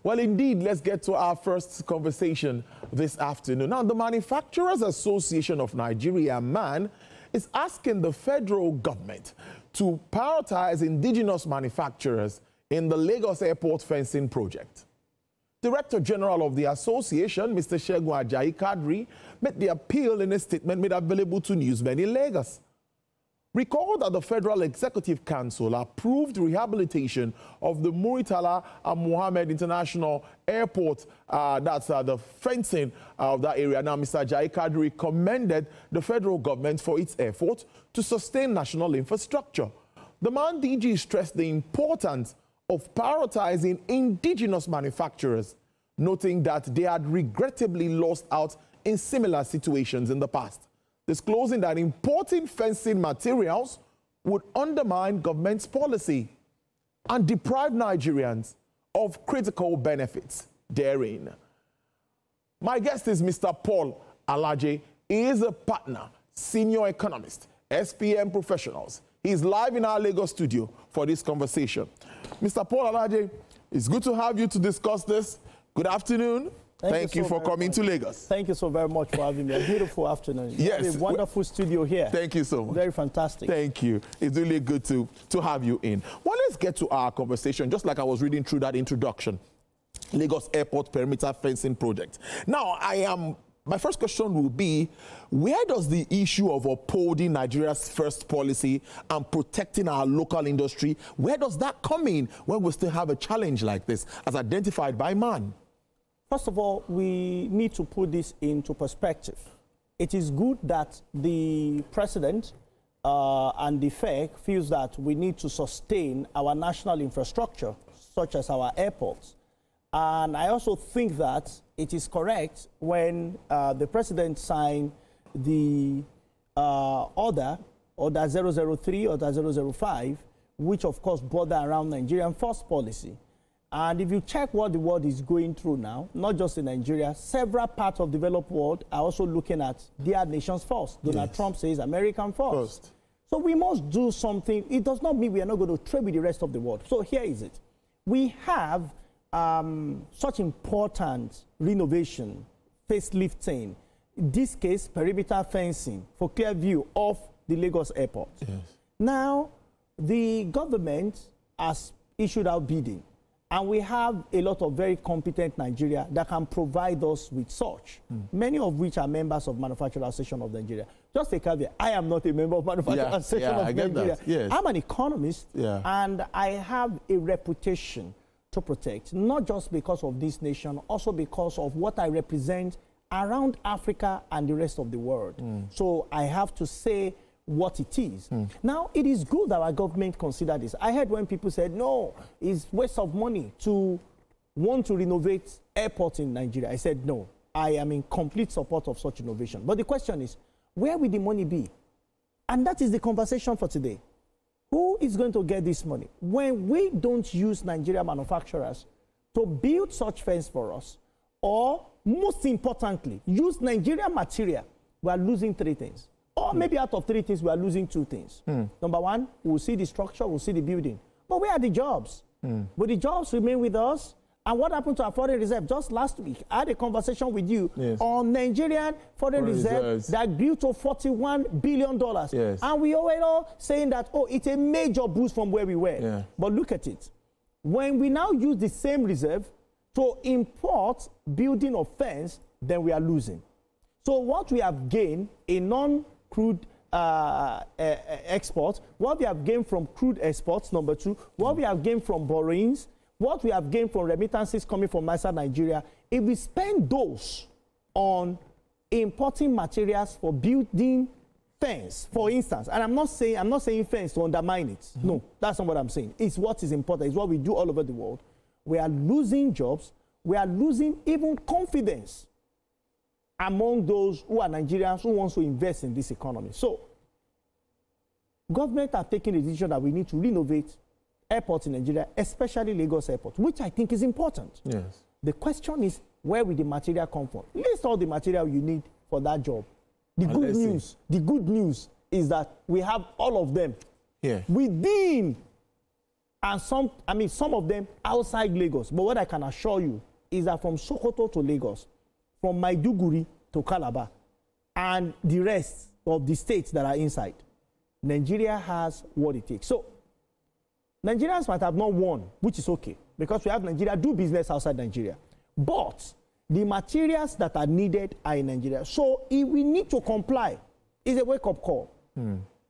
Well, indeed, let's get to our first conversation this afternoon. Now, the Manufacturers Association of Nigeria, MAN, is asking the federal government to prioritize indigenous manufacturers in the Lagos Airport fencing project. Director General of the association, Mr. Segun Ajayi Kadri, made the appeal in a statement made available to newsmen in Lagos. Recall that the Federal Executive Council approved rehabilitation of the Muritala Mohammed International Airport, that's the fencing of that area. Now, Mr. Ajayi Kadri commended the federal government for its effort to sustain national infrastructure. The MAN DG stressed the importance of prioritizing indigenous manufacturers, noting that they had regrettably lost out in similar situations in the past, disclosing that importing fencing materials would undermine government's policy and deprive Nigerians of critical benefits therein. My guest is Mr. Paul Alaje. He is a partner, senior economist, SPM Professionals. He is live in our Lagos studio for this conversation. Mr. Paul Alaje, it's good to have you to discuss this. Good afternoon. Thank you for coming to Lagos. Thank you so very much for having me. A beautiful afternoon. Yes. A wonderful studio here. Thank you so much. Very fantastic. Thank you. It's really good to have you in. Well, let's get to our conversation. Just like I was reading through that introduction, Lagos Airport Perimeter Fencing Project. Now, my first question will be, where does the issue of upholding Nigeria's first policy and protecting our local industry, where does that come in when we still have a challenge like this, as identified by MAN? First of all, we need to put this into perspective. It is good that the president and the FEC feels that we need to sustain our national infrastructure, such as our airports. And I also think that it is correct when the president signed the order 003, order 005, which of course border around Nigerian first policy. And if you check what the world is going through now, not just in Nigeria, several parts of the developed world are also looking at their nations first. Donald Trump says American first. So we must do something. It does not mean we are not going to trade with the rest of the world. So here is it. We have such important renovation, facelifting, in this case, perimeter fencing for clear view of the Lagos airport. Yes. Now, the government has issued out bidding. And we have a lot of very competent Nigeria that can provide us with such, many of which are members of Manufacturers Association of Nigeria. Just a caveat, I am not a member of Manufacturers Association of Nigeria. Yes. I'm an economist, and I have a reputation to protect, not just because of this nation, also because of what I represent around Africa and the rest of the world. So I have to say what it is. Now, it is good that our government consider this. I heard when people said, no, it's waste of money to want to renovate airports in Nigeria. I said, no, I am in complete support of such innovation. But the question is, where will the money be? And that is the conversation for today. Who is going to get this money? When we don't use Nigerian manufacturers to build such fence for us, or most importantly, use Nigerian material, we are losing three things. Or maybe out of three things, we are losing two things. Number one, we'll see the structure, we'll see the building. But where are the jobs? Will the jobs remain with us? And what happened to our foreign reserve? Just last week, I had a conversation with you on Nigerian foreign reserve that grew to $41 billion. And we were all saying that, oh, it's a major boost from where we were. But look at it. When we now use the same reserve to import building of fence, then we are losing. So what we have gained in non-crude exports, what we have gained from crude exports, number two, what we have gained from borrowings, what we have gained from remittances coming from outside Nigeria, if we spend those on importing materials for building fence, for instance, and I'm not saying fence to undermine it. No, that's not what I'm saying. It's what is important. It's what we do all over the world. We are losing jobs. We are losing even confidence among those who are Nigerians who want to invest in this economy. So, government are taking the decision that we need to renovate airports in Nigeria, especially Lagos Airport, which I think is important. Yes. The question is, where will the material come from? List all the material you need for that job. The good news is that we have all of them within And some of them outside Lagos. But what I can assure you is that from Sokoto to Lagos, from Maiduguri to Calabar, and the rest of the states that are inside, Nigeria has what it takes. So Nigerians might have not won, which is okay, because we have Nigeria do business outside Nigeria. But the materials that are needed are in Nigeria. So if we need to comply, it's a wake-up call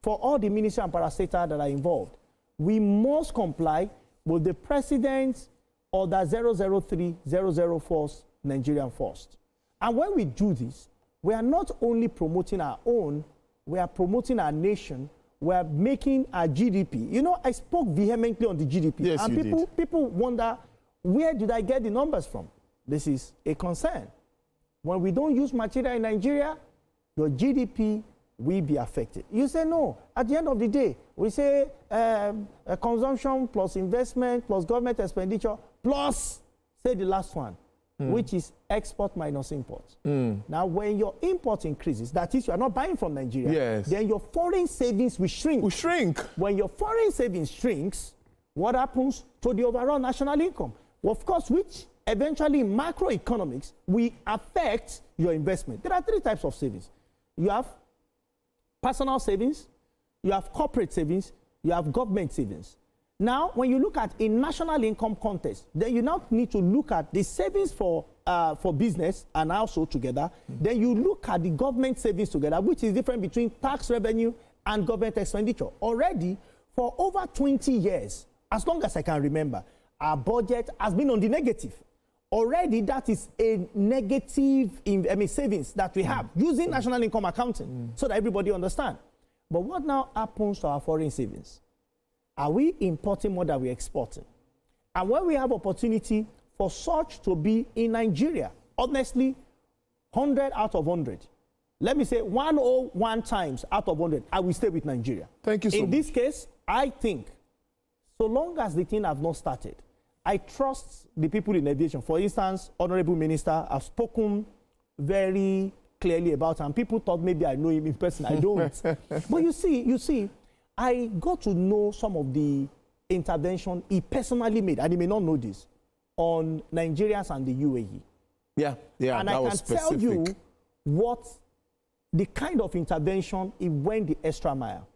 for all the ministry and parastatal that are involved. We must comply with the President's Order 003-004 Nigerian First. And when we do this, we are not only promoting our own, we are promoting our nation, we are making our GDP. You know, I spoke vehemently on the GDP. Yes, and people wonder, where did I get the numbers from? This is a concern. When we don't use material in Nigeria, your GDP will be affected. You say no. At the end of the day, we say consumption plus investment plus government expenditure plus, say the last one, which is export minus import. Now, when your import increases, that is, you are not buying from Nigeria, then your foreign savings will shrink. When your foreign savings shrinks, what happens to the overall national income? Well, of course, which eventually in macroeconomics will affect your investment. There are three types of savings. You have personal savings, you have corporate savings, you have government savings. Now, when you look at a national income context, then you now need to look at the savings for business and household together. Then you look at the government savings together, which is different between tax revenue and government expenditure. Already, for over 20 years, as long as I can remember, our budget has been on the negative. Already, that is a negative savings that we have using national income accounting so that everybody understands. But what now happens to our foreign savings? Are we importing more than we're exporting? And when we have opportunity for such to be in Nigeria, honestly, 100 out of 100, let me say 101 times out of 100, I will stay with Nigeria. Thank you so much. In this case, I think, so long as the thing have not started, I trust the people in aviation. For instance, Honorable Minister, I've spoken very clearly about, and people thought maybe I know him in person. I don't. But you see, I got to know some of the intervention he personally made, and he may not know this, on Nigerians and the UAE. Yeah, and I can tell you what the kind of intervention he went the extra mile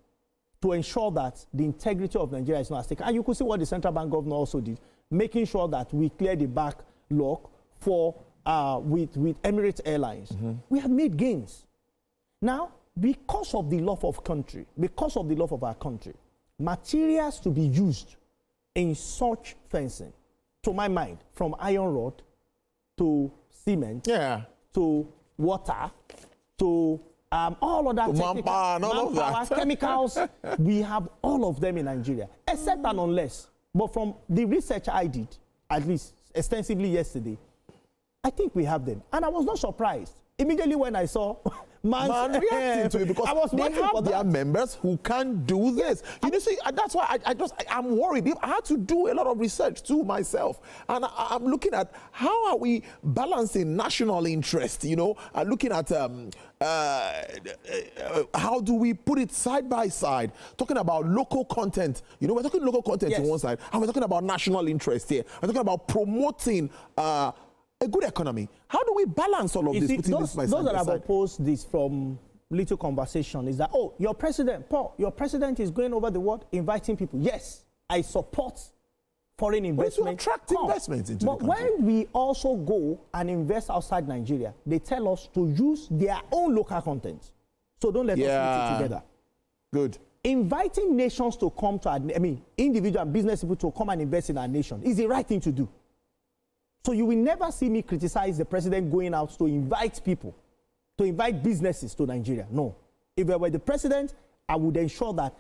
to ensure that the integrity of Nigeria is not at stake. And you could see what the central bank governor also did, making sure that we clear the backlog for with Emirates Airlines. We have made gains. Now, because of the love of country, because of the love of our country, materials to be used in such fencing, to my mind, from iron rod to cement, to water, to all of that chemicals, we have all of them in Nigeria, except and unless. But from the research I did, at least extensively yesterday, I think we have them. And I was not surprised. Immediately when I saw man reacting to it, because they have their members who can't do this. You see, that's why I'm worried. I had to do a lot of research too myself, and I'm looking at how are we balancing national interest, you know, and looking at how do we put it side by side, talking about local content. You know, we're talking local content on one side, and we're talking about national interest here. We're talking about promoting a good economy. How do we balance all of this? Those that have opposed this from little conversation is that, oh, your president, Paul, your president is going over the world inviting people. Yes, I support foreign investment. To attract investment into the country. But when we also go and invest outside Nigeria, they tell us to use their own local content. So don't let us put it together. Good. Inviting nations to come to our, individual and business people to come and invest in our nation is the right thing to do. So you will never see me criticize the president going out to invite people, to invite businesses to Nigeria. No. If I were the president, I would ensure that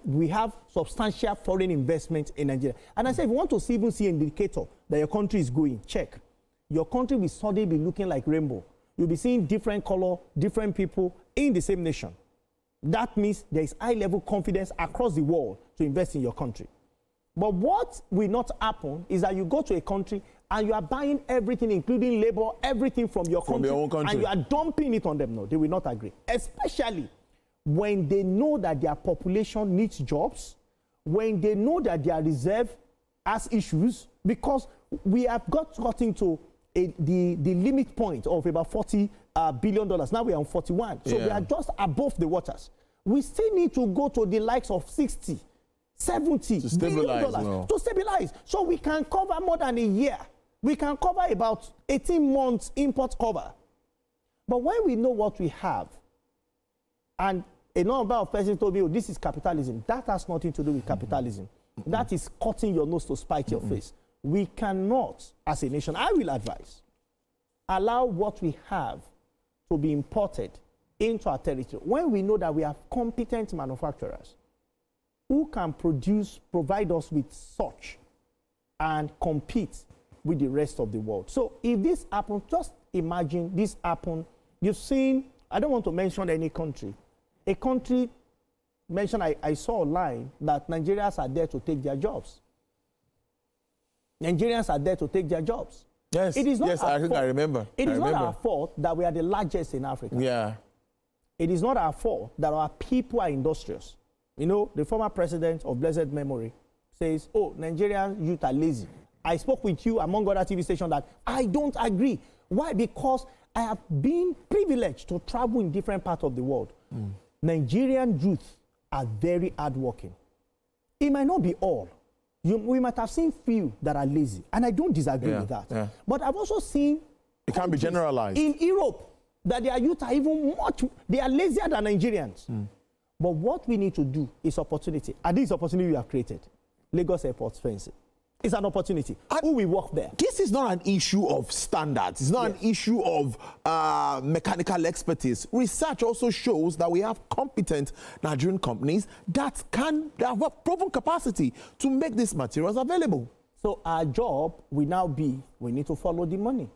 we have substantial foreign investment in Nigeria. And I say, if you want to even see an indicator that your country is going, check. Your country will suddenly be looking like rainbow. You'll be seeing different color, different people in the same nation. That means there is high-level confidence across the world to invest in your country. But what will not happen is that you go to a country and you are buying everything, including labor, everything from your own country, and you are dumping it on them. No, they will not agree. Especially when they know that their population needs jobs, when they know that their reserve has issues, because we have gotten to the limit point of about $40 billion. Now we are on 41. So we are just above the waters. We still need to go to the likes of 60, 70 to stabilize, billion dollars to stabilize. So we can cover more than a year. We can cover about 18 months import cover. But when we know what we have, and a number of persons told me, oh, this is capitalism. That has nothing to do with capitalism. That is cutting your nose to spite your face. We cannot, as a nation, I will advise, allow what we have to be imported into our territory when we know that we have competent manufacturers who can provide us with such and compete with the rest of the world. So if this happens, just imagine this happen. You've seen, I don't want to mention any country. A country mentioned, I saw online that Nigerians are there to take their jobs. Nigerians are there to take their jobs. Yes, it is not yes, I remember. It is not our fault that we are the largest in Africa. Yeah. It is not our fault that our people are industrious. You know, the former president of blessed memory says, oh, Nigerian youth are lazy. I spoke with you among other TV stations that I don't agree. Why? Because I have been privileged to travel in different parts of the world. Nigerian youth are very hardworking. It might not be all. We might have seen few that are lazy, and I don't disagree with that. Yeah. But I've also seen it can be generalized in Europe that their youth are even they are lazier than Nigerians. But what we need to do is opportunity, and this opportunity we have created. Lagos Airport fencing. It's an opportunity. Who will work there? This is not an issue of standards. It's not an issue of mechanical expertise. Research also shows that we have competent Nigerian companies that have proven capacity to make these materials available. So our job will now be, we need to follow the money.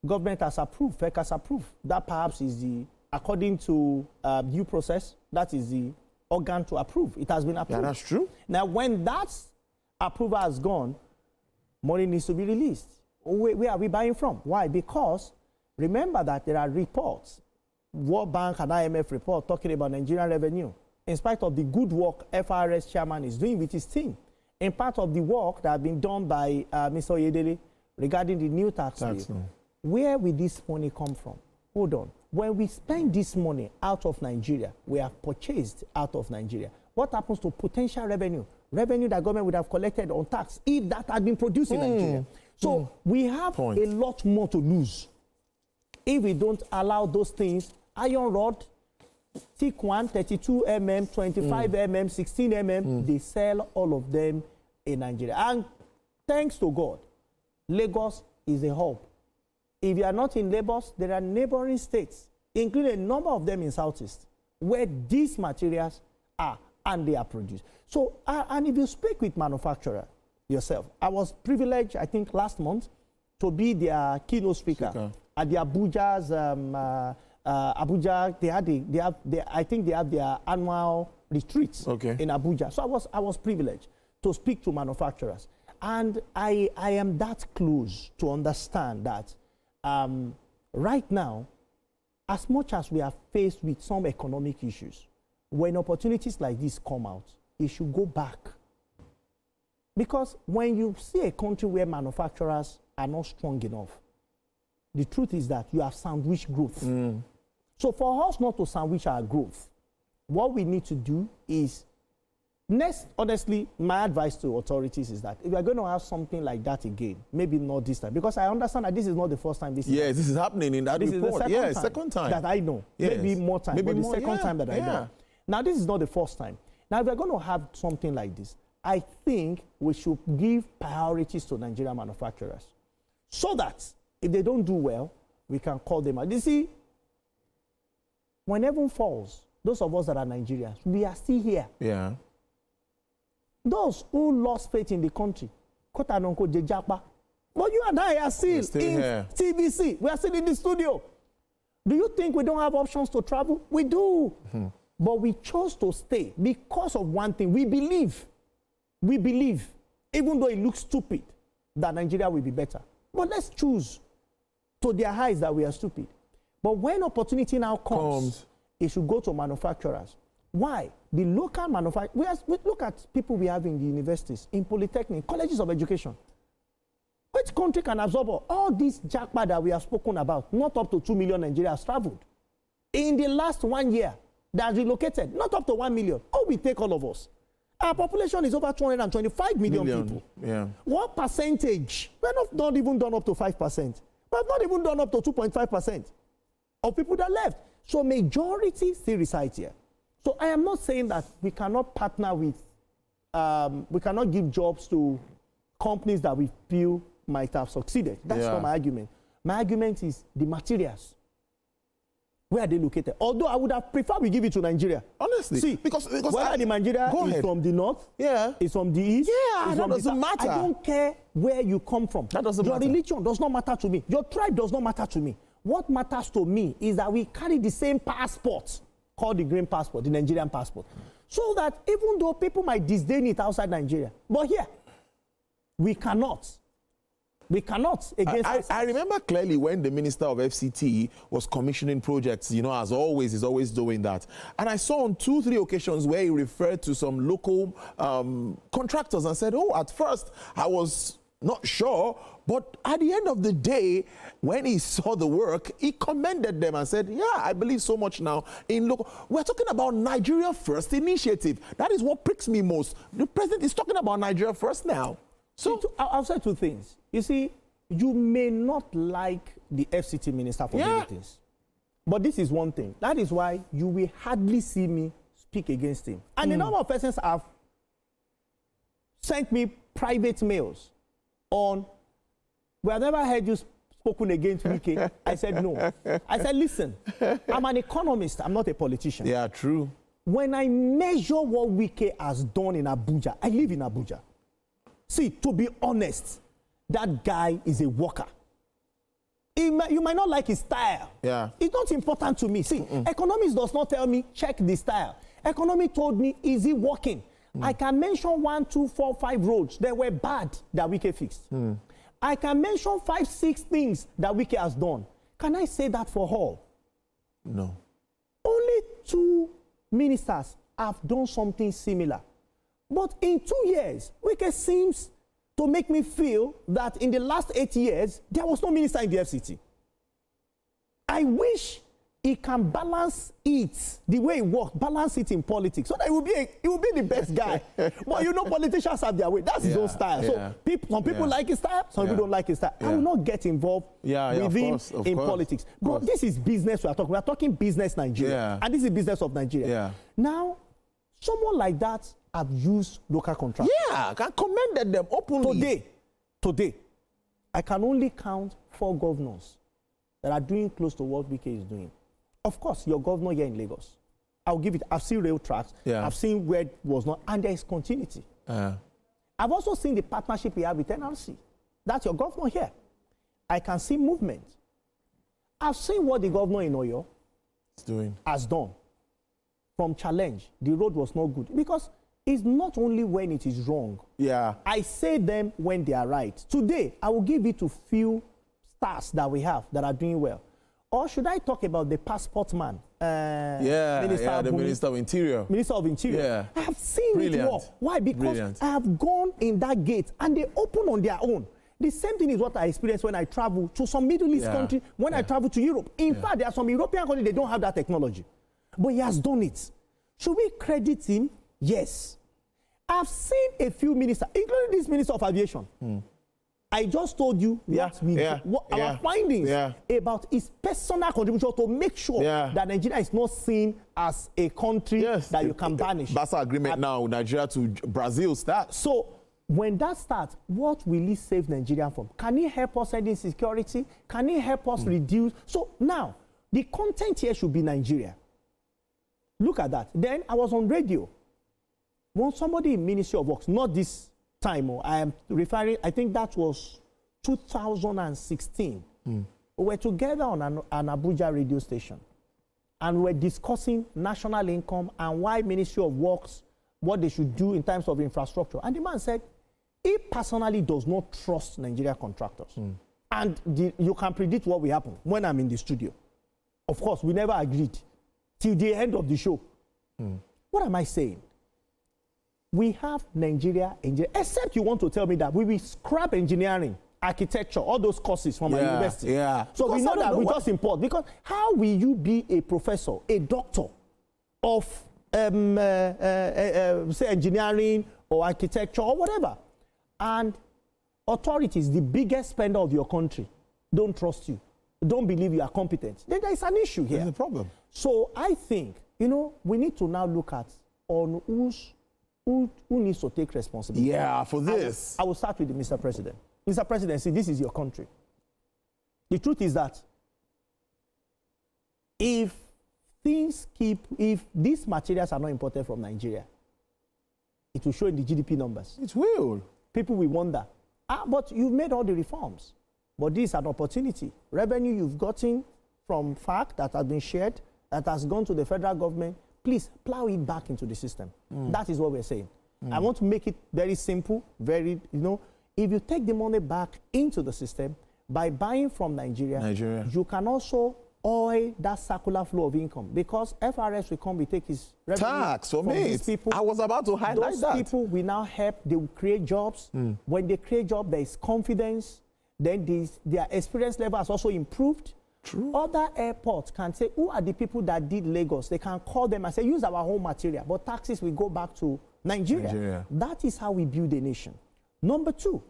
Government has approved, FEC has approved. That perhaps is the, according to due process, that is the organ to approve. It has been approved. Yeah, that's true. Now, when that's approval has gone, money needs to be released. Where are we buying from? Why? Because remember that there are reports, World Bank and IMF report talking about Nigerian revenue. In spite of the good work FRS chairman is doing with his team, in part of the work that has been done by Mr. Oyedele regarding the new tax bill, where will this money come from? Hold on. When we spend this money out of Nigeria, we have purchased out of Nigeria. What happens to potential revenue? Revenue that government would have collected on tax if that had been produced in Nigeria. So we have a lot more to lose if we don't allow those things. Iron rod, thick one, 32 mm, 25 mm, 16 mm, they sell all of them in Nigeria. And thanks to God, Lagos is a hub. If you are not in Lagos, there are neighboring states, including a number of them in Southeast, where these materials are and they are produced. So, and if you speak with manufacturer yourself, I was privileged, I think last month, to be their keynote speaker at the Abuja's, Abuja, I think they have their annual retreats in Abuja. So I was privileged to speak to manufacturers. And I am that close to understand that right now, as much as we are faced with some economic issues, when opportunities like this come out, it should go back. Because when you see a country where manufacturers are not strong enough, the truth is that you have sandwiched growth. So for us not to sandwich our growth, what we need to do is, honestly, my advice to authorities is that if we are going to have something like that again, maybe not this time, because I understand that this is not the first time this is happening. This is happening in that report. This is the second time that I know. Yes. Maybe more time, maybe but the second time that I know. Now, this is not the first time. Now, if we're going to have something like this, I think we should give priorities to Nigerian manufacturers so that if they don't do well, we can call them out. You see, when heaven falls, those of us that are Nigerians, we are still here. Yeah. Those who lost faith in the country, quote and unquote, Jejapa. But you and I are still in here. TVC. We are still in the studio. Do you think we don't have options to travel? We do. But we chose to stay because of one thing. We believe, even though it looks stupid, that Nigeria will be better. But let's choose to their eyes that we are stupid. But when opportunity now comes, it should go to manufacturers Why? The local manufacturers, we look at people we have in the universities, in polytechnic, colleges of education. Which country can absorb all this jackpot that we have spoken about? Not up to 2 million Nigerians traveled. In the last 1 year, that relocated, not up to 1 million. Oh, we take all of us. Our population is over 225 million people. Yeah. What percentage? We're not even done up to 5%. We've not even done up to 2.5% of people that left. So majority still resides here. So I am not saying that we cannot partner with, we cannot give jobs to companies that we feel might have succeeded. That's not my argument. My argument is the materials. Where are they located? Although I would have preferred we give it to Nigeria. Honestly. See, because whether the Nigeria is from the north, it's from the east, that doesn't matter. I don't care where you come from. That doesn't matter. Your religion does not matter to me. Your tribe does not matter to me. What matters to me is that we carry the same passport, called the green passport, the Nigerian passport. So that even though people might disdain it outside Nigeria, but here, we cannot. We cannot against. I remember clearly when the Minister of FCT was commissioning projects, you know, as always, he's always doing that. And I saw on 2-3 occasions where he referred to some local contractors and said, oh, at first I was not sure, but at the end of the day, when he saw the work, he commended them and said, yeah, I believe so much now in local. We're talking about Nigeria First initiative. That is what pricks me most. The president is talking about Nigeria First now. So I'll say 2 things. You see, you may not like the FCT minister for many things. But this is one thing. That is why you will hardly see me speak against him. And the number of persons have sent me private mails on, we have never heard you spoken against Wike. I said no. I said, listen, I'm an economist. I'm not a politician. Yeah, true. When I measure what Wike has done in Abuja, I live in Abuja. See, to be honest, that guy is a worker. You might not like his style. Yeah. It's not important to me. See, economics does not tell me, check the style. Economy told me, is he working? I can mention 1, 2, 4, 5 roads that were bad that Wike fixed. I can mention 5, 6 things that Wike has done. Can I say that for all? No. Only 2 ministers have done something similar. But in 2 years, Wike seems to make me feel that in the last 8 years, there was no minister in the FCT. I wish he can balance it the way he works, balance it in politics, so that he will be the best guy. But you know, politicians have their way. That's his own style. So some people like his style, some people don't like his style. I will not get involved with him in politics. But this is business we are talking. We are talking business Nigeria. And this is business of Nigeria. Now, someone like that have used local contractors. Yeah, I commended them openly. Today, I can only count 4 governors that are doing close to what Wike is doing. Of course, your governor here in Lagos, I'll give it. I've seen rail tracks. I've seen where it was not, and there is continuity. I've also seen the partnership we have with NRC. That's your governor here. I can see movement. I've seen what the governor in Oyo has done. From challenge, the road was not good because it's not only when it is wrong. I say them when they are right. Today, I will give it to few stars that we have that are doing well. Or should I talk about the passport man? The Minister of Interior. Minister of Interior. I have seen it work. Why? Because I have gone in that gate and they open on their own. The same thing is what I experienced when I travel to some Middle East country, when I travel to Europe. In fact, there are some European countries, they don't have that technology. But he has done it. Should we credit him? Yes. I've seen a few ministers, including this Minister of Aviation. I just told you what our findings about his personal contribution to make sure that Nigeria is not seen as a country that you can banish. That's our agreement now, Nigeria to Brazil starts. So when that starts, what will he save Nigeria from? Can he help us end insecurity? Can he help us reduce? So now, the content here should be Nigeria. Look at that. Then I was on radio. When somebody in Ministry of Works, not this time, I am referring, I think that was 2016. We were together on an Abuja radio station. And we were discussing national income and why Ministry of Works, what they should do in terms of infrastructure. And the man said, he personally does not trust Nigeria contractors. And you can predict what will happen when I'm in the studio. Of course, we never agreed till the end of the show. What am I saying? We have Nigeria, except you want to tell me that we will scrap engineering, architecture, all those courses from our university. Yeah. So because we know that we just import. Because how will you be a professor, a doctor of, say, engineering or architecture or whatever, and authorities, the biggest spender of your country, don't trust you, don't believe you are competent? Then there is an issue here. There's a problem. So I think, you know, we need to now look at on who needs to take responsibility. Yeah, for this. I will start with the Mr. President. Mr. President, see, this is your country. The truth is that if these materials are not imported from Nigeria, it will show in the GDP numbers. It will. People will wonder, but you've made all the reforms. But this is an opportunity. Revenue you've gotten from FARC that has been shared, that has gone to the federal government, please plow it back into the system. That is what we're saying. I want to make it very simple, very, you know, if you take the money back into the system by buying from Nigeria, you can also oil that circular flow of income, because FRS will come, we take his revenue tax from these people. I was about to highlight that. Those people will now help, they will create jobs. When they create jobs, there is confidence, then their experience level has also improved. True. Other airports can say, who are the people that did Lagos? They can call them and say, use our home material, but taxes will go back to Nigeria. That is how we build a nation. Number two,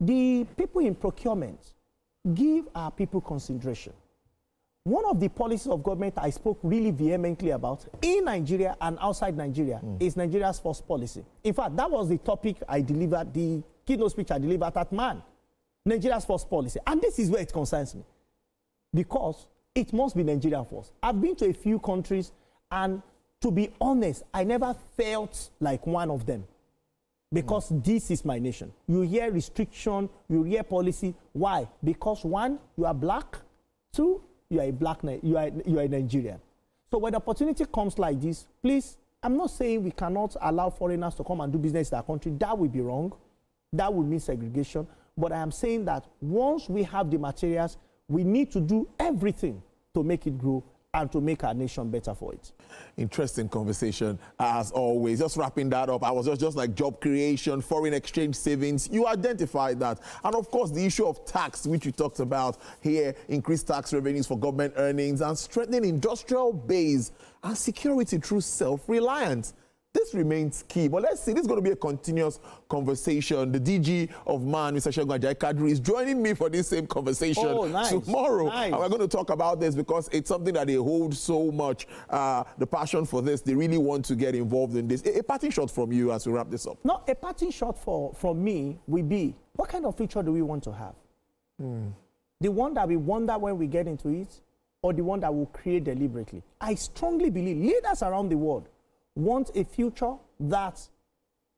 the people in procurement, give our people consideration. One of the policies of government I spoke really vehemently about in Nigeria and outside Nigeria is Nigeria's first policy. In fact, that was the topic I delivered, the keynote speech I delivered at MAN, Nigeria's first policy. And this is where it concerns me, because it must be Nigeria first. I've been to a few countries, and to be honest, I never felt like one of them, because this is my nation. You hear restriction, you hear policy. Why? Because one, you are black. Two, you are a black, you are a Nigerian. So when the opportunity comes like this, please, I'm not saying we cannot allow foreigners to come and do business in our country. That would be wrong. That would mean segregation. But I am saying that once we have the materials, we need to do everything to make it grow and to make our nation better for it. Interesting conversation, as always. Just wrapping that up, I was just like job creation, foreign exchange savings. You identified that. And of course, the issue of tax, which you talked about here, increased tax revenues for government earnings and strengthening industrial base and security through self-reliance. This remains key. But let's see, this is going to be a continuous conversation. The DG of MAN, Mr. Segun Ajayi Kadri, is joining me for this same conversation tomorrow. And we're going to talk about this because it's something that they hold so much, the passion for this. They really want to get involved in this. A parting shot from you as we wrap this up. No, a parting shot from me will be, what kind of future do we want to have? The one that we wonder when we get into it, or the one that we'll create deliberately? I strongly believe leaders around the world want a future that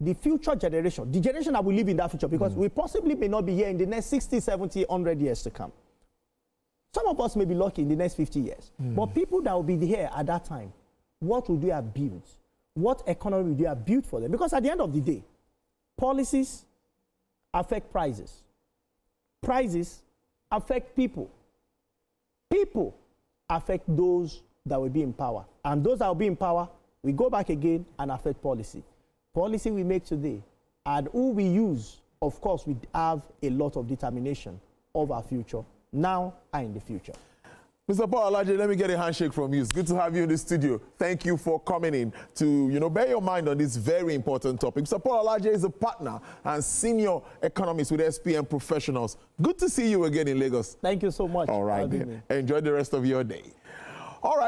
the future generation, the generation that will live in that future, because we possibly may not be here in the next 60, 70, 100 years to come. Some of us may be lucky in the next 50 years. But people that will be here at that time, what would we have built? What economy would we have built for them? Because at the end of the day, policies affect prices. Prices affect people. People affect those that will be in power. And those that will be in power, we go back again and affect policy. Policy we make today and who we use, of course, we have a lot of determination of our future, now and in the future. Mr. Paul Alaje, let me get a handshake from you. It's good to have you in the studio. Thank you for coming in to, bear your mind on this very important topic. Mr. Paul Alaje is a partner and senior economist with SPM Professionals. Good to see you again in Lagos. Thank you so much. All right, enjoy the rest of your day. All right.